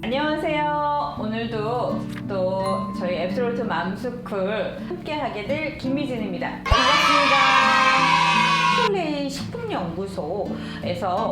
안녕하세요. 오늘도 또 저희 앱솔루트 맘스쿨 함께 하게 될 김미진입니다. 반갑습니다. 플레이 식품연구소에서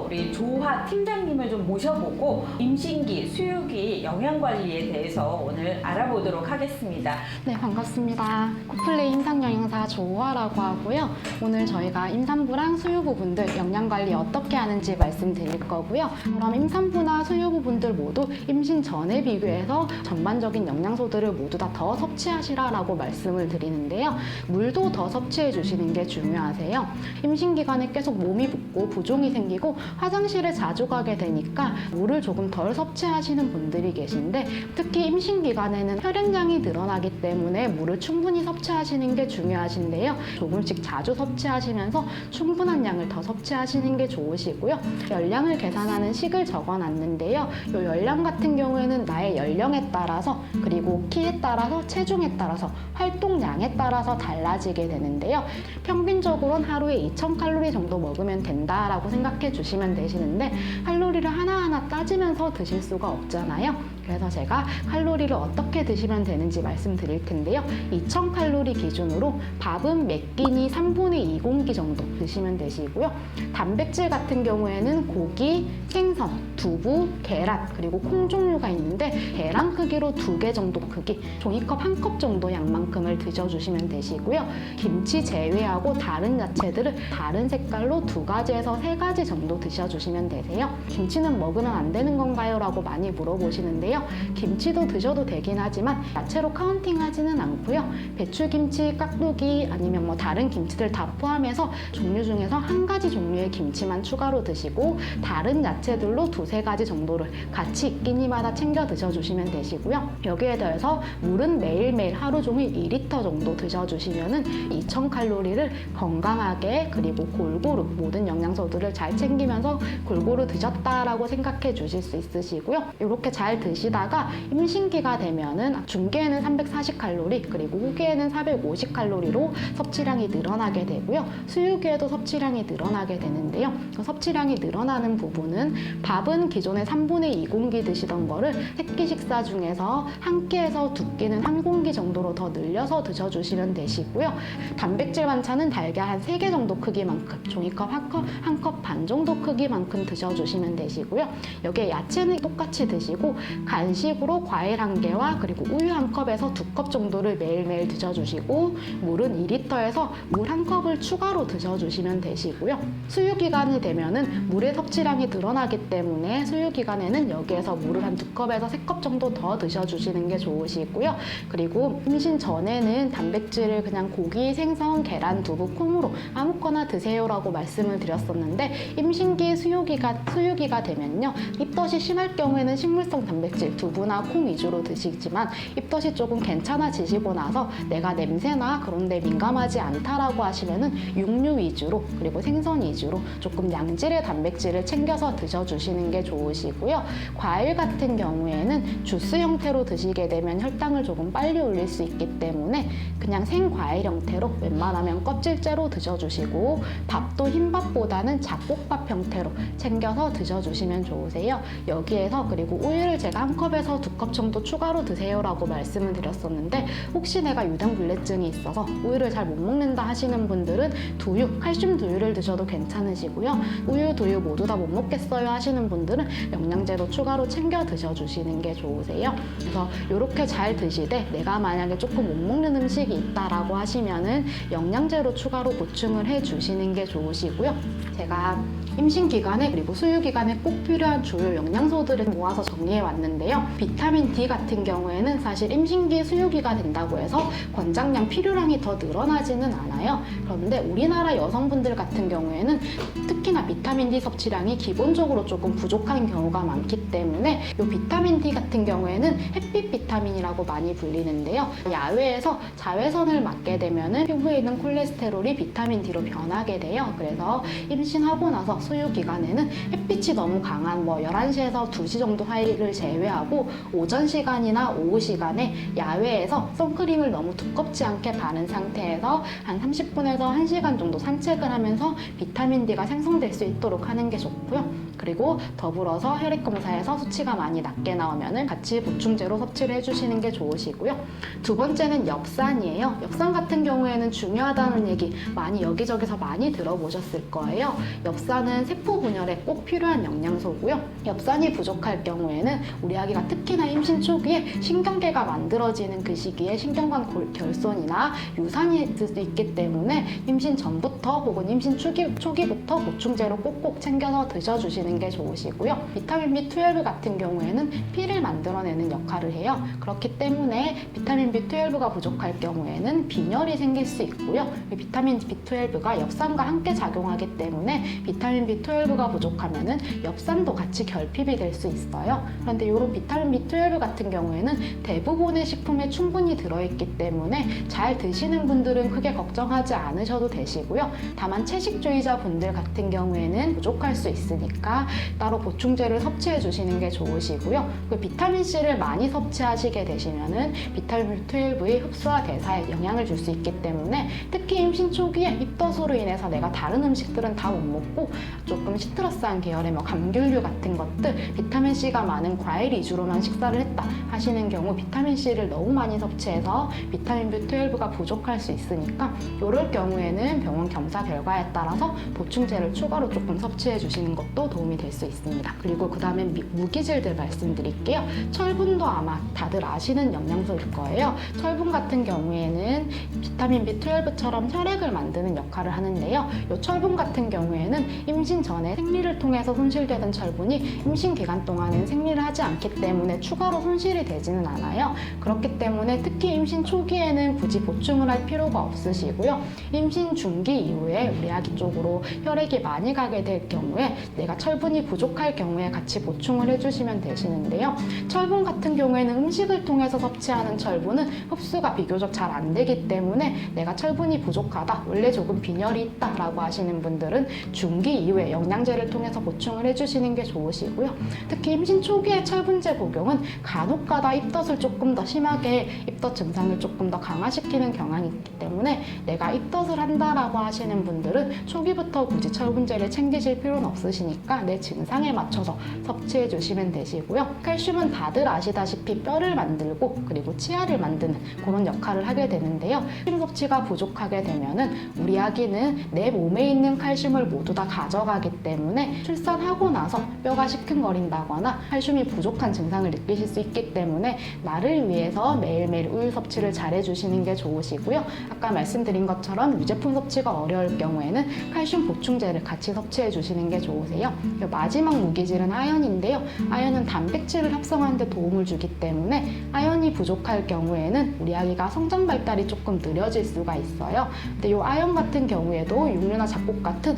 우리 조화 팀장님을 좀 모셔보고 임신기, 수유기 영양관리에 대해서 오늘 알아보도록 하겠습니다. 네, 반갑습니다. 코플레이 임상영양사 조화라고 하고요. 오늘 저희가 임산부랑 수유부 분들 영양관리 어떻게 하는지 말씀드릴 거고요. 그럼 임산부나 수유부 분들 모두 임신 전에 비교해서 전반적인 영양소들을 모두 다 더 섭취하시라라고 말씀을 드리는데요. 물도 더 섭취해 주시는 게 중요하세요. 임신 기간에 계속 몸이 붓고 부종이 생기고 화장실을 자주 가게 되니까 물을 조금 덜 섭취하시는 분들이 계신데, 특히 임신 기간에는 혈액량이 늘어나기 때문에 물을 충분히 섭취하시는 게 중요하신데요. 조금씩 자주 섭취하시면서 충분한 양을 더 섭취하시는 게 좋으시고요. 열량을 계산하는 식을 적어놨는데요. 이 열량 같은 경우에는 나의 연령에 따라서, 그리고 키에 따라서, 체중에 따라서, 활동량에 따라서 달라지게 되는데요. 평균적으로는 하루에 2000칼로리 정도 먹으면 된다라고 생각해 주시면 되시는데, 칼로리를 하나하나 따지면서 드실 수가 없잖아요. 그래서 제가 칼로리를 어떻게 드시면 되는지 말씀드릴 텐데요. 2000칼로리 기준으로 밥은 몇 끼니 3분의 2 공기 정도 드시면 되시고요. 단백질 같은 경우에는 고기, 생선, 두부, 계란, 그리고 콩 종류가 있는데, 계란 크기로 2개 정도 크기, 종이컵 1컵 정도 양만큼을 드셔주시면 되시고요. 김치 제외하고 다른 야채들을 다른 색깔로 2가지에서 3가지 정도 드셔주시면 되세요. 김치는 먹으면 안 되는 건가요? 라고 많이 물어보시는데요. 김치도 드셔도 되긴 하지만 야채로 카운팅하지는 않고요. 배추김치, 깍두기, 아니면 뭐 다른 김치들 다 포함해서 종류 중에서 1가지 종류의 김치만 추가로 드시고, 다른 야채들로 2-3가지 정도를 같이 이끼니마다 챙겨 드셔주시면 되시고요. 여기에 더해서 물은 매일매일 하루 종일 2리터 정도 드셔주시면은 2000칼로리를 건강하게, 그리고 골고루 모든 영양소들을 잘 챙기면서 골고루 드셨다라고 생각해 주실 수 있으시고요. 이렇게 잘 드시다가 임신기가 되면은 중기에는 340칼로리, 그리고 후기에는 450칼로리로 섭취량이 늘어나게 되고요. 수유기에도 섭취량이 늘어나게 되는데요. 그 섭취량이 늘어나는 부분은 밥은 기존에 3분의 2 공기 드시던 거를 3끼 식사 중에서 1끼에서 2끼는 1공기 정도로 더 늘려서 드셔주시면 되시고요. 단백질 반찬은 달걀 한 3개 정도 크기만큼, 종이컵 1컵 반 정도 크기만큼 드셔주시면 되시고요. 여기에 야채는 똑같이 드시고, 간식으로 과일 1개와 그리고 우유 1컵에서 2컵 정도를 매일매일 드셔주시고, 물은 2리터에서 물 1컵을 추가로 드셔주시면 되시고요. 수유기간이 되면은 물의 섭취량이 늘어나기 때문에 수유기간에는 여기에서 물을 한 2컵에서 3컵 정도 더 드셔주시는 게 좋으시고요. 그리고 임신 전에는 단백질을 그냥 고기, 생선, 계란, 두부, 콩으로 아무거나 드세요라고 말씀을 드렸었는데, 임신기, 수유기가 되면요, 입덧이 심할 경우에는 식물성 단백질, 두부나 콩 위주로 드시지만, 입덧이 조금 괜찮아지시고 나서 내가 냄새나 그런 데 민감하지 않다라고 하시면은 육류 위주로, 그리고 생선 위주로 조금 양질의 단백질을 챙겨서 드셔주시는 게 좋으시고요. 과일 같은 경우에는 주스 형태로 드시게 되면 혈당을 조금 빨리 올릴 수 있기 때문에 그냥 생과일 형태로 웬만하면 껍질째로 드셔주시고, 밥도 흰밥보다는 잡곡밥 형태로 챙겨서 드셔주시면 좋으세요. 여기에서 그리고 우유를 제가 1컵에서 2컵 정도 추가로 드세요라고 말씀을 드렸었는데, 혹시 내가 유당불내증이 있어서 우유를 잘 못 먹는다 하시는 분들은 두유, 칼슘 두유를 드셔도 괜찮으시고요. 우유, 두유 모두 다 못 먹겠어요 하시는 분들은 영양제로 추가로 챙겨 드셔주시는 게 좋으세요. 그래서 이렇게 잘 드시되 내가 만약에 조금 못 먹는 음식이 있다라고 하시면은 영양제로 추가로 보충을 해주시는 게 좋으시고요. 제가 임신 기간에 그리고 수유 기간에 꼭 필요한 주요 영양소들을 모아서 정리해 왔는데요. 비타민 D 같은 경우에는 사실 임신기, 수유기가 된다고 해서 권장량 필요량이 더 늘어나지는 않아요. 그런데 우리나라 여성분들 같은 경우에는 특히나 비타민 D 섭취량이 기본적으로 조금 부족한 경우가 많기 때문에 이 비타민 D 같은 경우에는 햇빛 비타민이라고 많이 불리는데요. 야외에서 자외선을 맞게 되면은 피부에 있는 콜레스테롤이 비타민 D로 변하게 돼요. 그래서 임신 임신하고 나서 수유 기간에는 햇빛이 너무 강한 11시에서 2시 정도 사이를 제외하고 오전 시간이나 오후 시간에 야외에서 선크림을 너무 두껍지 않게 바른 상태에서 한 30분에서 1시간 정도 산책을 하면서 비타민 D가 생성될 수 있도록 하는 게 좋고요. 그리고 더불어서 혈액 검사에서 수치가 많이 낮게 나오면 같이 보충제로 섭취를 해주시는 게 좋으시고요. 두 번째는 엽산이에요. 엽산 같은 경우에는 중요하다는 얘기 많이 여기저기서 많이 들어보셨을 거예요. 엽산은 세포 분열에 꼭 필요한 영양소고요. 엽산이 부족할 경우에는 우리 아기가 특히나 임신 초기에 신경계가 만들어지는 그 시기에 신경관 결손이나 유산이 있을 수 있기 때문에 임신 전부터 혹은 임신 초기부터 보충제로 꼭꼭 챙겨서 드셔주시는 게 좋으시고요. 비타민 B12 같은 경우에는 피를 만들어내는 역할을 해요. 그렇기 때문에 비타민 B12가 부족할 경우에는 빈혈이 생길 수 있고요. 비타민 B12가 엽산과 함께 작용하기 때문에 비타민 B12가 부족하면은 엽산도 같이 결핍이 될 수 있어요. 그런데 이런 비타민 B12 같은 경우에는 대부분의 식품에 충분히 들어있기 때문에 잘 드시는 분들은 크게 걱정하지 않으셔도 되시고요. 다만 채식주의자 분들 같은 경우에는 부족할 수 있으니까 따로 보충제를 섭취해 주시는 게 좋으시고요. 그 비타민 C를 많이 섭취하시게 되시면은 비타민 B12의 흡수와 대사에 영향을 줄 수 있기 때문에 특히 임신 초기에 입덧으로 인해서 내가 다른 음식들은 다 못 먹고 조금 시트러스한 계열의 감귤류 같은 것들, 비타민 C가 많은 과일 위주로만 식사를 했다 하시는 경우 비타민 C를 너무 많이 섭취해서 비타민 B12가 부족할 수 있으니까 이럴 경우에는 병원 검사 결과에 따라서 보충제를 추가로 조금 섭취해 주시는 것도 도움이 될 수 있습니다. 그리고 그 다음에 무기질들 말씀드릴게요. 철분도 아마 다들 아시는 영양소일 거예요. 철분 같은 경우에는 비타민 B12처럼 혈액을 만드는 역할을 하는데요. 이 철분 같은 경우에는 임신 전에 생리를 통해서 손실되던 철분이 임신 기간 동안은 생리를 하지 않기 때문에 추가로 손실이 되지는 않아요. 그렇기 때문에 특히 임신 초기에는 굳이 보충을 할 필요가 없으시고요. 임신 중기 이후에 우리 아기 쪽으로 혈액이 많이 가게 될 경우에 내가 철분이 부족할 경우에 같이 보충을 해주시면 되시는데요. 철분 같은 경우에는 음식을 통해서 섭취하는 철분은 흡수가 비교적 잘 안 되기 때문에 내가 철분이 부족하다, 원래 조금 빈혈이 있다라고 하시는 분들은 중기 이후에 영양제를 통해서 보충을 해주시는 게 좋으시고요. 특히 임신 초기에 철분제 복용은 간혹가다 입덧을 조금 더 심하게 입덧 증상을 조금 더 강화시키는 경향이 있기 때문에 내가 입덧을 한다라고 하시는 분들은 초기부터 굳이 철분제를 챙기실 필요는 없으시니까 내 증상에 맞춰서 섭취해 주시면 되시고요. 칼슘은 다들 아시다시피 뼈를 만들고 그리고 치아를 만드는 그런 역할을 하게 되는데요. 칼슘 섭취가 부족하게 되면은 우리 아기는 내 몸에 있는 칼슘을 모두 다 가져가기 때문에 출산하고 나서 뼈가 시큰거린다거나 칼슘이 부족한 증상을 느끼실 수 있기 때문에 나를 위해서 매일매일 우유 섭취를 잘 해주시는 게 좋으시고요. 아까 말씀드린 것처럼 유제품 섭취가 어려울 경우에는 칼슘 보충제를 같이 섭취해 주시는 게 좋으세요. 마지막 무기질은 아연인데요. 아연은 단백질을 합성하는 데 도움을 주기 때문에 아연이 부족할 경우에는 우리 아기가 성장 발달이 조금 느려질 수가 있어요. 근데 이 아연 같은 경우에도 육류나 잡곡 같은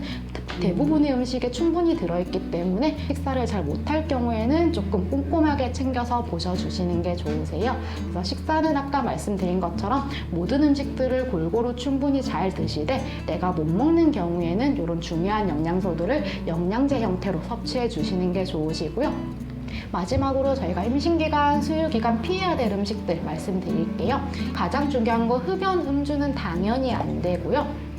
대부분의 음식에 충분히 들어있기 때문에 식사를 잘 못할 경우에는 조금 꼼꼼하게 챙겨서 보셔주시는 게 좋으세요. 그래서 식사는 아까 말씀드린 것처럼 모든 음식들을 골고루 충분히 잘 드시되 내가 못 먹는 경우에는 이런 중요한 영양소들을 영양제 형태로 섭취해 주시는 게 좋으시고요. 마지막으로 저희가 임신기간, 수유기간 피해야 될 음식들 말씀드릴게요. 가장 중요한 거 흡연, 음주는 당연히 안 되고요.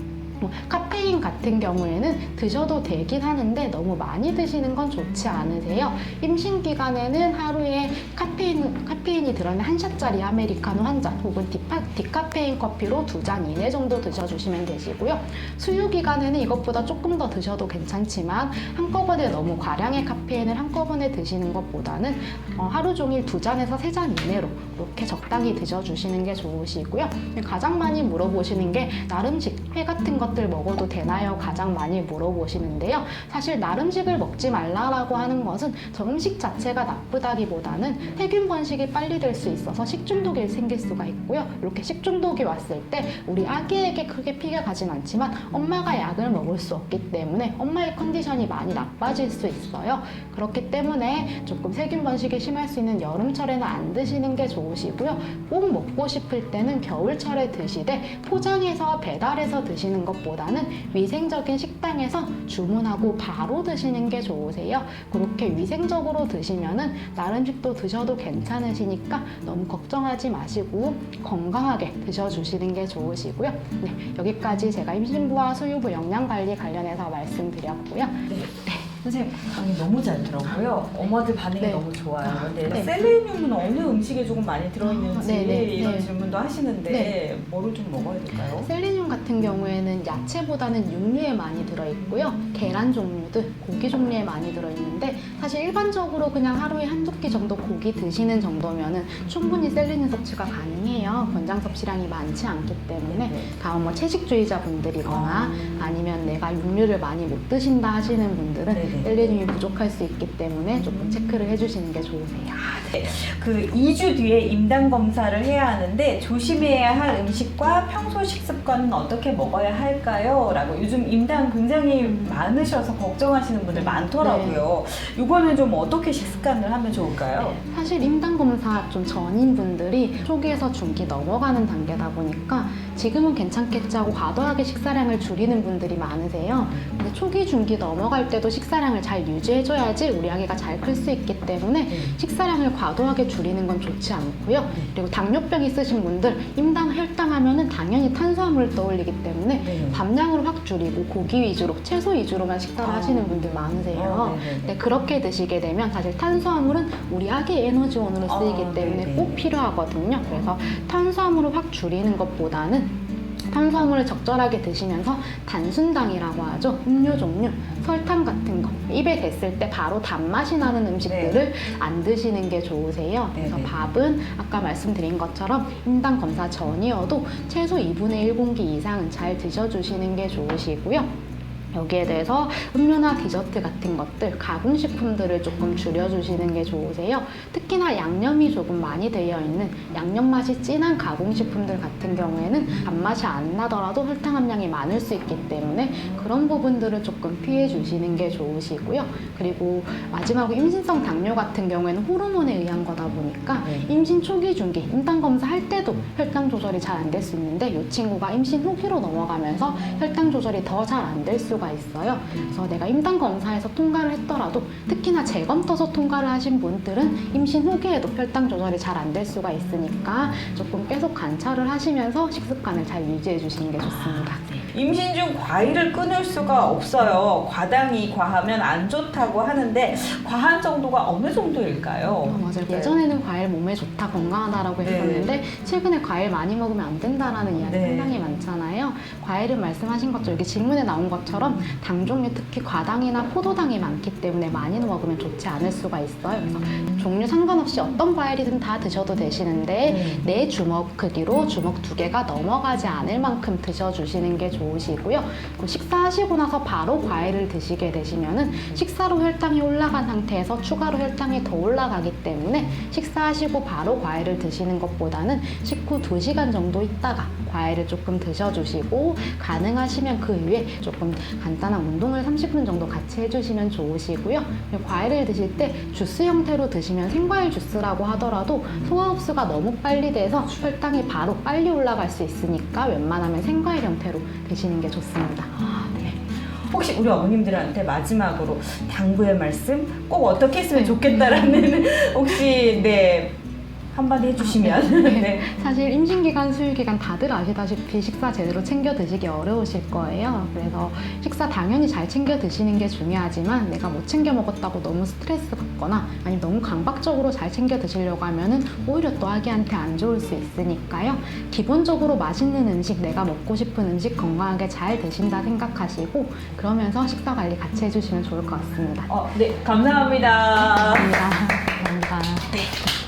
카페인 같은 경우에는 드셔도 되긴 하는데 너무 많이 드시는 건 좋지 않으세요. 임신 기간에는 하루에 카페인이 들어있는 한 샷짜리 아메리카노 한 잔 혹은 디카페인 커피로 2잔 이내 정도 드셔주시면 되시고요. 수유 기간에는 이것보다 조금 더 드셔도 괜찮지만 한꺼번에 너무 과량의 카페인을 한꺼번에 드시는 것보다는 하루 종일 2잔에서 3잔 이내로 이렇게 적당히 드셔주시는 게 좋으시고요. 가장 많이 물어보시는 게 나름식, 회 같은 것들 먹어도 되나요? 가장 많이 물어보시는데요. 사실 나름식을 먹지 말라고 하는 것은 저 음식 자체가 나쁘다기보다는 세균 번식이 빨리 될 수 있어서 식중독이 생길 수가 있고요. 이렇게 식중독이 왔을 때 우리 아기에게 크게 피해가 가진 않지만 엄마가 약을 먹을 수 없기 때문에 엄마의 컨디션이 많이 나빠질 수 있어요. 그렇기 때문에 조금 세균 번식이 심할 수 있는 여름철에는 안 드시는 게 좋으시고요. 꼭 먹고 싶을 때는 겨울철에 드시되 포장해서 배달해서 챙겨 드시는 것보다는 위생적인 식당에서 주문하고 바로 드시는 게 좋으세요. 그렇게 위생적으로 드시면은 다른 음식도 드셔도 괜찮으시니까 너무 걱정하지 마시고 건강하게 드셔주시는 게 좋으시고요. 네, 여기까지 제가 임신부와 수유부 영양관리 관련해서 말씀드렸고요. 선생님 반응이 너무 잘 들었고요. 엄마들 반응이 네. 너무 좋아요. 근데 네. 셀레늄은 어느 음식에 조금 많이 들어있는지 이런 네. 질문도 하시는데 네. 뭐를 좀 먹어야 될까요? 셀레늄 같은 경우에는 야채보다는 육류에 많이 들어있고요. 계란 종류들, 고기 종류에 많이 들어있는데 사실 일반적으로 그냥 하루에 한두 끼 정도 고기 드시는 정도면은 충분히 셀레늄 섭취가 가능해요. 권장 섭취량이 많지 않기 때문에 다음 뭐 채식주의자 분들이거나 아니면 내가 육류를 많이 못 드신다 하시는 분들은 셀레늄이 부족할 수 있기 때문에 조금 체크를 해주시는 게 좋으세요. 네. 그 2주 뒤에 임당 검사를 해야 하는데 조심해야 할 음식과 평소 식습관은 어떻게 먹어야 할까요? 라고 요즘 임당 굉장히 많으셔서 걱정하시는 분들 많더라고요. 이거는 좀 어떻게 식습관을 하면 좋을까요? 사실 임당 검사 좀 전인 분들이 초기에서 중기 넘어가는 단계다 보니까 지금은 괜찮겠지 하고 과도하게 식사량을 줄이는 분들이 많으세요. 근데 초기 중기 넘어갈 때도 식사량을 잘 유지해줘야지 우리 아기가 잘 클 수 있기 때문에 식사량을 과도하게 줄이는 건 좋지 않고요. 그리고 당뇨병 있으신 분들 임당 혈당하면은 당연히 탄수화물을 떠올리기 때문에 밥량을 확 줄이고 고기 위주로 채소 위주로만 식사를 하시는 분들 많으세요. 근데 그렇게 드시게 되면 사실 탄수화물은 우리 아기의 에너지원으로 쓰이기 때문에 꼭 필요하거든요. 그래서 탄수화물을 확 줄이는 것보다는 탄수화물을 적절하게 드시면서 단순당이라고 하죠. 음료 종류, 설탕 같은 거 입에 댔을 때 바로 단맛이 나는 음식들을 안 드시는 게 좋으세요. 그래서 밥은 아까 말씀드린 것처럼 임당 검사 전이어도 최소 2분의 1 공기 이상은 잘 드셔주시는 게 좋으시고요. 여기에 대해서 음료나 디저트 같은 것들, 가공식품들을 조금 줄여주시는 게 좋으세요. 특히나 양념이 조금 많이 되어 있는 양념 맛이 진한 가공식품들 같은 경우에는 단맛이 안 나더라도 혈당 함량이 많을 수 있기 때문에 그런 부분들을 조금 피해 주시는 게 좋으시고요. 그리고 마지막으로 임신성 당뇨 같은 경우에는 호르몬에 의한 거다 보니까 임신 초기 중기, 임당 검사 할 때도 혈당 조절이 잘 안 될 수 있는데 이 친구가 임신 후기로 넘어가면서 혈당 조절이 더 잘 안 될 수가 있어요. 그래서 내가 임당 검사에서 통과를 했더라도 특히나 재검 떠서 통과를 하신 분들은 임신 후기에도 혈당 조절이 잘 안 될 수가 있으니까 조금 계속 관찰을 하시면서 식습관을 잘 유지해 주시는 게 좋습니다. 임신 중 과일을 끊을 수가 없어요. 과당이 과하면 안 좋다고 하는데 과한 정도가 어느 정도일까요? 맞아요. 예전에는 과일 몸에 좋다, 건강하다라고 했었는데 최근에 과일 많이 먹으면 안 된다라는 이야기 상당히 많잖아요. 과일은 말씀하신 것처럼 여기 질문에 나온 것처럼 당 종류, 특히 과당이나 포도당이 많기 때문에 많이 먹으면 좋지 않을 수가 있어요. 그래서 종류 상관없이 어떤 과일이든 다 드셔도 되시는데 내 주먹 크기로 주먹 2개가 넘어가지 않을 만큼 드셔주시는 게 좋으시고요. 그리고 식사하시고 나서 바로 과일을 드시게 되시면은 식사로 혈당이 올라간 상태에서 추가로 혈당이 더 올라가기 때문에 식사하시고 바로 과일을 드시는 것보다는 식후 2시간 정도 있다가 과일을 조금 드셔주시고 가능하시면 그 위에 조금 간단한 운동을 30분 정도 같이 해주시면 좋으시고요. 과일을 드실 때 주스 형태로 드시면 생과일 주스라고 하더라도 소화 흡수가 너무 빨리 돼서 혈당이 바로 빨리 올라갈 수 있으니까 웬만하면 생과일 형태로 드시는 게 좋습니다. 혹시 우리 어머님들한테 마지막으로 당부의 말씀 꼭 어떻게 했으면 좋겠다라는 혹시 한마디 해주시면. 사실 임신기간, 수유기간 다들 아시다시피 식사 제대로 챙겨 드시기 어려우실 거예요. 그래서 식사 당연히 잘 챙겨 드시는 게 중요하지만 내가 못 챙겨 먹었다고 너무 스트레스 받거나 아니면 너무 강박적으로 잘 챙겨 드시려고 하면은 오히려 또 아기한테 안 좋을 수 있으니까요. 기본적으로 맛있는 음식, 내가 먹고 싶은 음식 건강하게 잘 드신다 생각하시고 그러면서 식사 관리 같이 해주시면 좋을 것 같습니다. 네, 감사합니다. 감사합니다. 감사합니다.